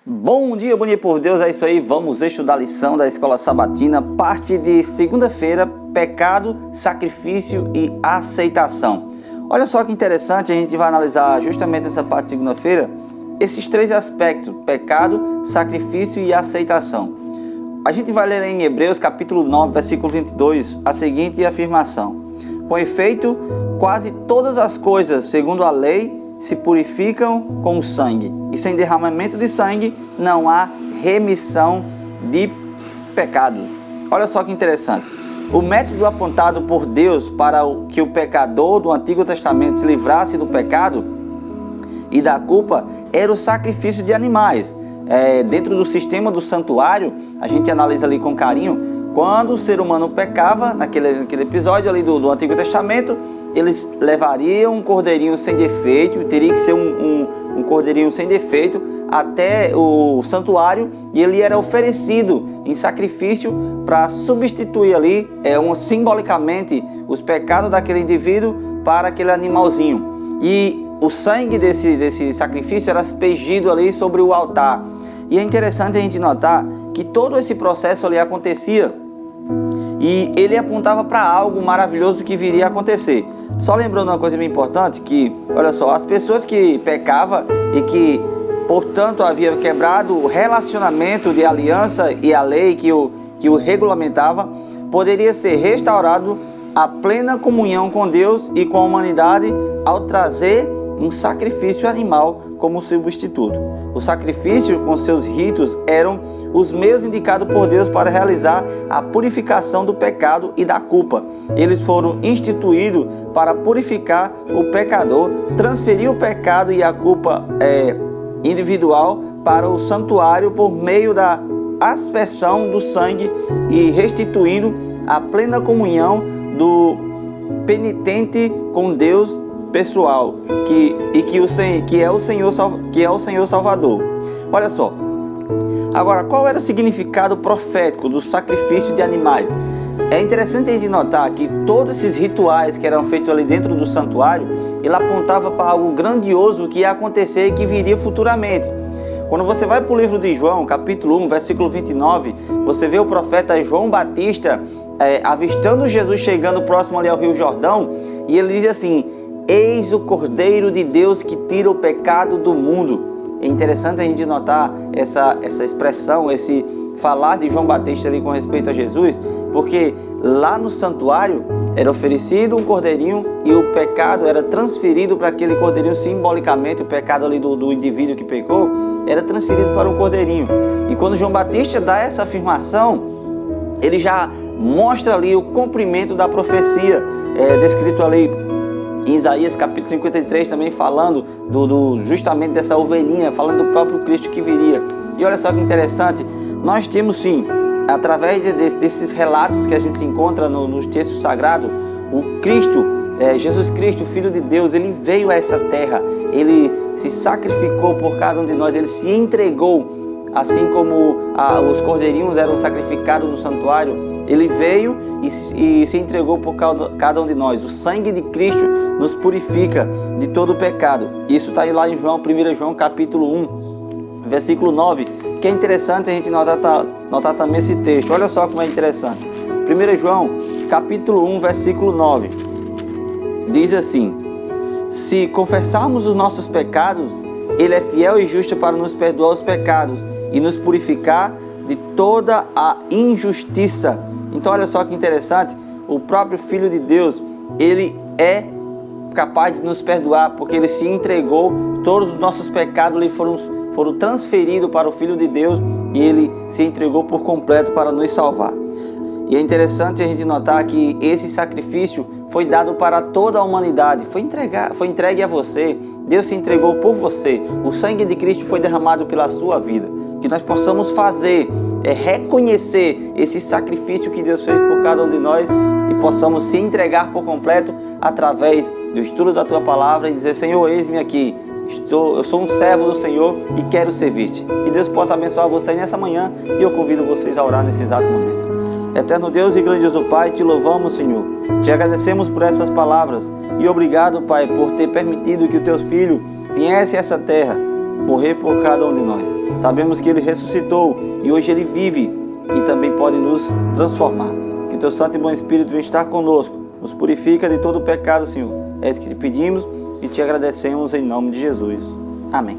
Bom dia, bom dia por Deus, é isso aí, vamos estudar a lição da Escola Sabatina, parte de segunda-feira, pecado, sacrifício e aceitação. Olha só que interessante, a gente vai analisar justamente essa parte de segunda-feira, esses três aspectos, pecado, sacrifício e aceitação. A gente vai ler em Hebreus capítulo 9, versículo 22, a seguinte afirmação: com efeito, quase todas as coisas, segundo a lei, se purificam com o sangue, e sem derramamento de sangue não há remissão de pecados. Olha só que interessante. O método apontado por Deus para que o pecador do Antigo Testamento se livrasse do pecado e da culpa era o sacrifício de animais. Dentro do sistema do santuário, a gente analisa ali com carinho, quando o ser humano pecava, naquele episódio ali do Antigo Testamento, eles levariam um cordeirinho sem defeito, teria que ser um cordeirinho sem defeito, até o santuário, e ele era oferecido em sacrifício para substituir ali, simbolicamente, os pecados daquele indivíduo para aquele animalzinho. E o sangue desse sacrifício era aspergido ali sobre o altar. E é interessante a gente notar que todo esse processo ali acontecia e ele apontava para algo maravilhoso que viria a acontecer. Só lembrando uma coisa bem importante, que, olha só, as pessoas que pecavam e que, portanto, havia quebrado o relacionamento de aliança e a lei que o regulamentava, poderia ser restaurado a plena comunhão com Deus e com a humanidade ao trazer um sacrifício animal como substituto. O sacrifício com seus ritos eram os meios indicados por Deus para realizar a purificação do pecado e da culpa. Eles foram instituídos para purificar o pecador, transferir o pecado e a culpa individual para o santuário por meio da aspersão do sangue e restituindo a plena comunhão do penitente com Deus pessoal, que é o Senhor Salvador. Olha só. Agora, qual era o significado profético do sacrifício de animais? É interessante a gente notar que todos esses rituais que eram feitos ali dentro do santuário, ele apontava para algo grandioso que ia acontecer e que viria futuramente. Quando você vai para o livro de João, capítulo 1, versículo 29, você vê o profeta João Batista avistando Jesus chegando próximo ali ao Rio Jordão, e ele diz assim: eis o Cordeiro de Deus que tira o pecado do mundo. É interessante a gente notar essa expressão, esse falar de João Batista ali com respeito a Jesus, porque lá no santuário era oferecido um cordeirinho e o pecado era transferido para aquele cordeirinho simbolicamente. O pecado ali do indivíduo que pecou era transferido para um cordeirinho. E quando João Batista dá essa afirmação, ele já mostra ali o cumprimento da profecia descrito ali em Isaías capítulo 53, também falando justamente dessa ovelhinha, falando do próprio Cristo que viria. E olha só que interessante, nós temos sim, através desses relatos que a gente se encontra nos textos sagrados, o Cristo, Jesus Cristo, o Filho de Deus, ele veio a essa terra, ele se sacrificou por cada um de nós, ele se entregou. Assim como os cordeirinhos eram sacrificados no santuário, ele veio e se entregou por cada um de nós. O sangue de Cristo nos purifica de todo o pecado. Isso está aí lá em 1 João capítulo 1, versículo 9, que é interessante a gente notar também esse texto. Olha só como é interessante. 1 João capítulo 1, versículo 9, diz assim: se confessarmos os nossos pecados, ele é fiel e justo para nos perdoar os pecados e nos purificar de toda a injustiça. Então olha só que interessante, o próprio Filho de Deus, ele é capaz de nos perdoar, porque ele se entregou, todos os nossos pecados ali foram transferidos para o Filho de Deus e ele se entregou por completo para nos salvar. E é interessante a gente notar que esse sacrifício foi dado para toda a humanidade, foi entregue a você. Deus se entregou por você. O sangue de Cristo foi derramado pela sua vida. Que nós possamos fazer reconhecer esse sacrifício que Deus fez por cada um de nós e possamos se entregar por completo através do estudo da Tua Palavra e dizer: Senhor, eis-me aqui. Eu sou um servo do Senhor e quero servir-te. E Deus possa abençoar você nessa manhã e eu convido vocês a orar nesse exato momento. Eterno Deus e grandioso Pai, te louvamos, Senhor. Te agradecemos por essas palavras e obrigado, Pai, por ter permitido que o Teu Filho viesse a essa terra morrer por cada um de nós. Sabemos que Ele ressuscitou e hoje Ele vive e também pode nos transformar. Que Teu Santo e Bom Espírito venha estar conosco, nos purifica de todo o pecado, Senhor. É isso que te pedimos e te agradecemos em nome de Jesus. Amém.